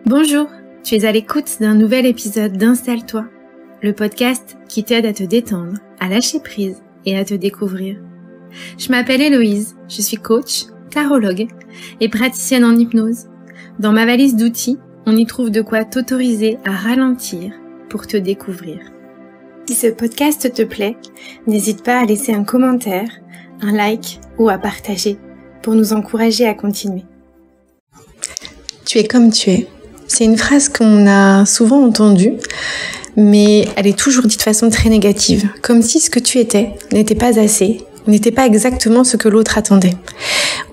Bonjour, tu es à l'écoute d'un nouvel épisode d'Installe-toi, le podcast qui t'aide à te détendre, à lâcher prise et à te découvrir. Je m'appelle Héloïse, je suis coach, tarologue et praticienne en hypnose. Dans ma valise d'outils, on y trouve de quoi t'autoriser à ralentir pour te découvrir. Si ce podcast te plaît, n'hésite pas à laisser un commentaire, un like ou à partager pour nous encourager à continuer. Tu es comme tu es. C'est une phrase qu'on a souvent entendue, mais elle est toujours dite de façon très négative, comme si ce que tu étais n'était pas assez, n'était pas exactement ce que l'autre attendait.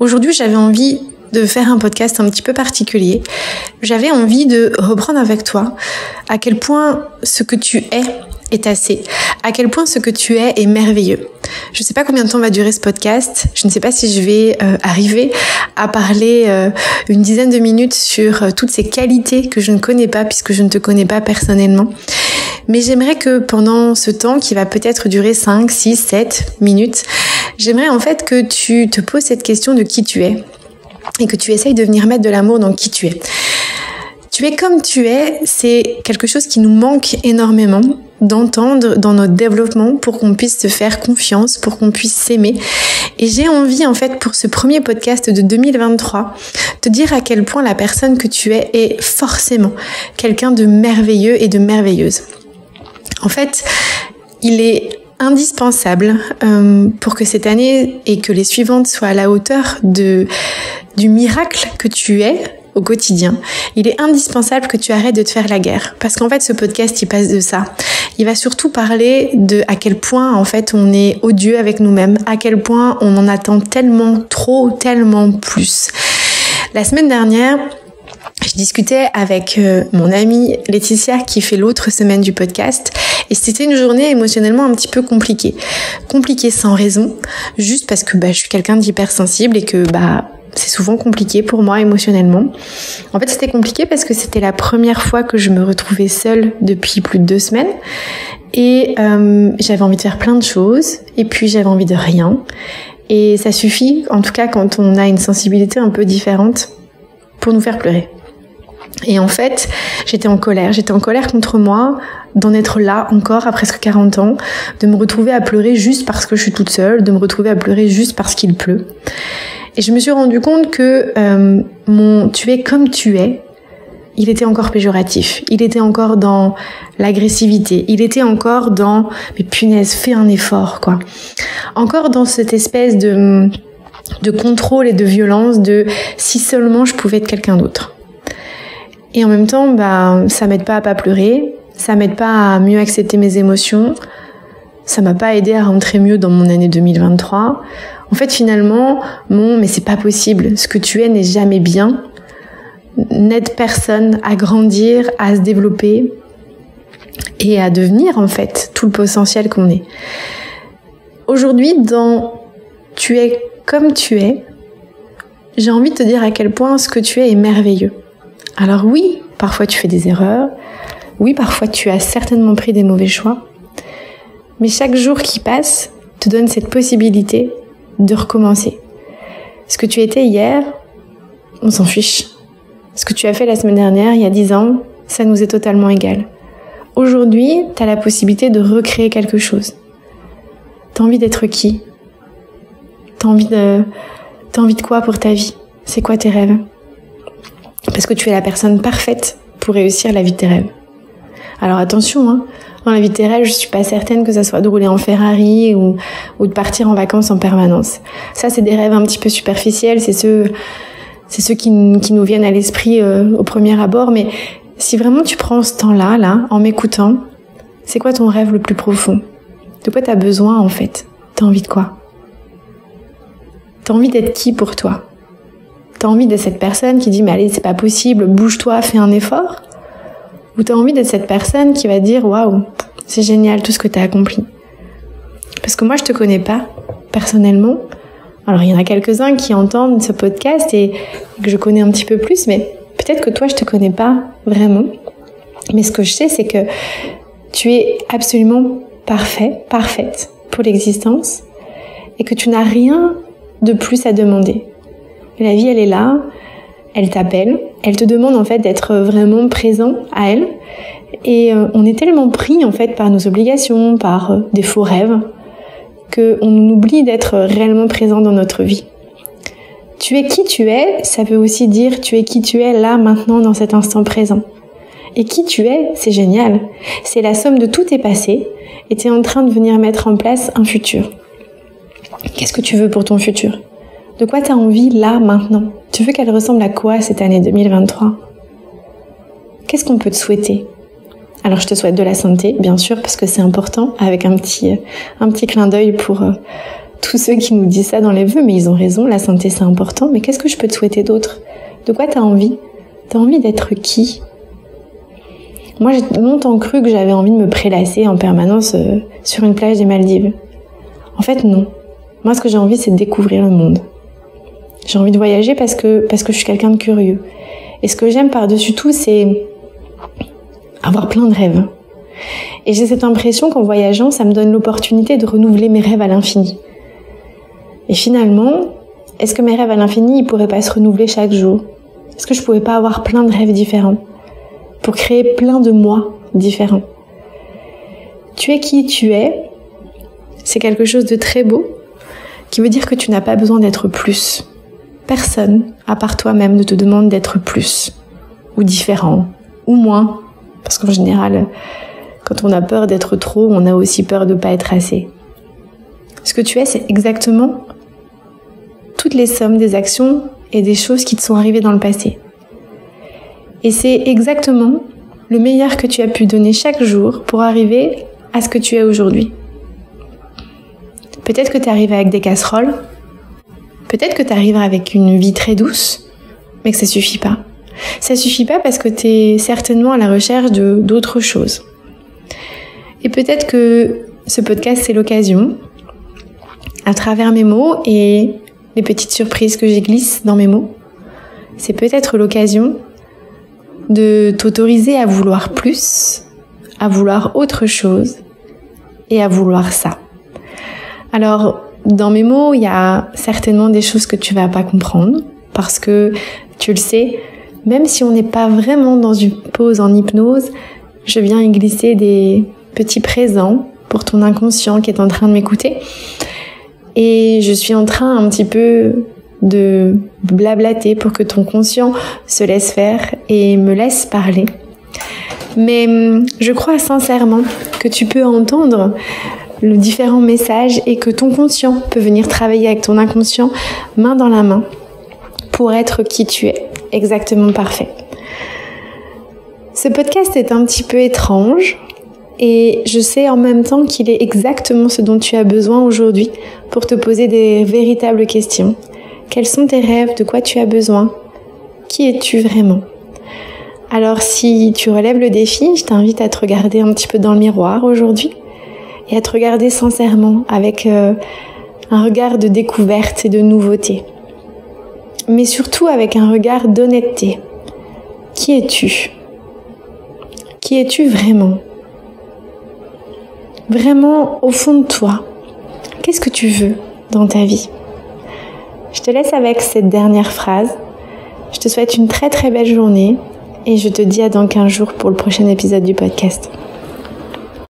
Aujourd'hui, j'avais envie de faire un podcast un petit peu particulier. J'avais envie de reprendre avec toi à quel point ce que tu est assez, à quel point ce que tu est merveilleux. Je ne sais pas combien de temps va durer ce podcast, je ne sais pas si je vais arriver à parler une dizaine de minutes sur toutes ces qualités que je ne connais pas puisque je ne te connais pas personnellement. Mais j'aimerais que pendant ce temps qui va peut-être durer 5, 6, 7 minutes, j'aimerais en fait que tu te poses cette question de qui tu es et que tu essayes de venir mettre de l'amour dans qui tu es. Tu es comme tu es, c'est quelque chose qui nous manque énormément d'entendre dans notre développement pour qu'on puisse se faire confiance, pour qu'on puisse s'aimer. Et j'ai envie, en fait, pour ce premier podcast de 2023, te dire à quel point la personne que tu es est forcément quelqu'un de merveilleux et de merveilleuse. En fait, il est indispensable pour que cette année et que les suivantes soient à la hauteur du miracle que tu es au quotidien. Il est indispensable que tu arrêtes de te faire la guerre. Parce qu'en fait, ce podcast, il passe de ça. Il va surtout parler de à quel point, en fait, on est odieux avec nous-mêmes, à quel point on en attend tellement trop, tellement plus. La semaine dernière, je discutais avec mon amie Laetitia qui fait l'autre semaine du podcast et c'était une journée émotionnellement un petit peu compliquée. Compliquée sans raison, juste parce que je suis quelqu'un d'hypersensible et que c'est souvent compliqué pour moi émotionnellement. En fait, c'était compliqué parce que c'était la première fois que je me retrouvais seule depuis plus de 2 semaines et j'avais envie de faire plein de choses et puis j'avais envie de rien. Et ça suffit, en tout cas quand on a une sensibilité un peu différente, pour nous faire pleurer. Et en fait, j'étais en colère contre moi d'en être là encore à presque 40 ans, de me retrouver à pleurer juste parce que je suis toute seule, de me retrouver à pleurer juste parce qu'il pleut. Et je me suis rendu compte que tu es comme tu es, il était encore péjoratif, il était encore dans l'agressivité, il était encore dans mais punaise, fais un effort quoi. Encore dans cette espèce de contrôle et de violence de si seulement je pouvais être quelqu'un d'autre. Et en même temps, ça m'aide pas à pas pleurer, ça m'aide pas à mieux accepter mes émotions, ça m'a pas aidé à rentrer mieux dans mon année 2023. En fait, finalement, mais c'est pas possible, ce que tu es n'est jamais bien, n'aide personne à grandir, à se développer et à devenir, en fait, tout le potentiel qu'on est. Aujourd'hui, dans Tu es comme tu es, j'ai envie de te dire à quel point ce que tu es merveilleux. Alors oui, parfois tu fais des erreurs, oui, parfois tu as certainement pris des mauvais choix, mais chaque jour qui passe te donne cette possibilité de recommencer. Ce que tu étais hier, on s'en fiche. Ce que tu as fait la semaine dernière, il y a 10 ans, ça nous est totalement égal. Aujourd'hui, tu as la possibilité de recréer quelque chose. T'as envie d'être qui ? T'as envie de quoi pour ta vie ? C'est quoi tes rêves ? Parce que tu es la personne parfaite pour réussir la vie de tes rêves. Alors attention, dans la vie de tes rêves, je suis pas certaine que ça soit de rouler en Ferrari ou de partir en vacances en permanence. Ça, c'est des rêves un petit peu superficiels, c'est ceux qui nous viennent à l'esprit au premier abord. Mais si vraiment tu prends ce temps-là, en m'écoutant, c'est quoi ton rêve le plus profond ? De quoi t'as besoin en fait ? T'as envie de quoi ? T'as envie d'être qui pour toi ? T'as envie d'être cette personne qui dit « mais allez, c'est pas possible, bouge-toi, fais un effort » ? Ou t'as envie d'être cette personne qui va dire « waouh, c'est génial tout ce que t'as accompli ». Parce que moi, je te connais pas, personnellement. Alors, il y en a quelques-uns qui entendent ce podcast et que je connais un petit peu plus, mais peut-être que toi, je te connais pas vraiment. Mais ce que je sais, c'est que tu es absolument parfaite pour l'existence et que tu n'as rien de plus à demander. La vie, elle est là, elle t'appelle, elle te demande en fait d'être vraiment présent à elle. Et on est tellement pris en fait par nos obligations, par des faux rêves, qu'on oublie d'être réellement présent dans notre vie. Tu es qui tu es, ça veut aussi dire tu es qui tu es là, maintenant, dans cet instant présent. Et qui tu es, c'est génial. C'est la somme de tous tes passés et tu es en train de venir mettre en place un futur. Qu'est-ce que tu veux pour ton futur ? De quoi tu as envie là, maintenant ? Tu veux qu'elle ressemble à quoi cette année 2023 ? Qu'est-ce qu'on peut te souhaiter ? Alors je te souhaite de la santé, bien sûr, parce que c'est important, avec un petit clin d'œil pour tous ceux qui nous disent ça dans les vœux, mais ils ont raison, la santé c'est important. Mais qu'est-ce que je peux te souhaiter d'autre ? De quoi tu as envie ? Tu as envie d'être qui ? Moi, j'ai longtemps cru que j'avais envie de me prélasser en permanence sur une plage des Maldives. En fait, non. Moi, ce que j'ai envie, c'est de découvrir le monde. J'ai envie de voyager parce que je suis quelqu'un de curieux. Et ce que j'aime par-dessus tout, c'est avoir plein de rêves. Et j'ai cette impression qu'en voyageant, ça me donne l'opportunité de renouveler mes rêves à l'infini. Et finalement, est-ce que mes rêves à l'infini, ils pourraient pas se renouveler chaque jour ? Est-ce que je pourrais pas avoir plein de rêves différents ? Pour créer plein de moi différents. Tu es qui tu es, c'est quelque chose de très beau, qui veut dire que tu n'as pas besoin d'être plus. Personne, à part toi-même, ne te demande d'être plus, ou différent, ou moins. Parce qu'en général, quand on a peur d'être trop, on a aussi peur de ne pas être assez. Ce que tu es, c'est exactement toutes les sommes des actions et des choses qui te sont arrivées dans le passé. Et c'est exactement le meilleur que tu as pu donner chaque jour pour arriver à ce que tu es aujourd'hui. Peut-être que tu arrives avec des casseroles, peut-être que tu arrives avec une vie très douce, mais que ça suffit pas. Ça suffit pas parce que tu es certainement à la recherche d'autres choses. Et peut-être que ce podcast, c'est l'occasion, à travers mes mots et les petites surprises que j'y glisse dans mes mots, c'est peut-être l'occasion de t'autoriser à vouloir plus, à vouloir autre chose et à vouloir ça. Alors, dans mes mots, il y a certainement des choses que tu vas pas comprendre parce que, tu le sais, même si on n'est pas vraiment dans une pause en hypnose, je viens y glisser des petits présents pour ton inconscient qui est en train de m'écouter. Et je suis en train un petit peu de blablater pour que ton conscient se laisse faire et me laisse parler. Mais je crois sincèrement que tu peux entendre les différents messages et que ton conscient peut venir travailler avec ton inconscient main dans la main pour être qui tu es, exactement parfait. Ce podcast est un petit peu étrange et je sais en même temps qu'il est exactement ce dont tu as besoin aujourd'hui pour te poser des véritables questions. Quels sont tes rêves? De quoi tu as besoin? Qui es-tu vraiment? Alors si tu relèves le défi, je t'invite à te regarder un petit peu dans le miroir aujourd'hui et à te regarder sincèrement avec un regard de découverte et de nouveauté. Mais surtout avec un regard d'honnêteté. Qui es-tu? Qui es-tu vraiment? Vraiment au fond de toi, qu'est-ce que tu veux dans ta vie? Je te laisse avec cette dernière phrase. Je te souhaite une très très belle journée et je te dis à dans 15 jours pour le prochain épisode du podcast.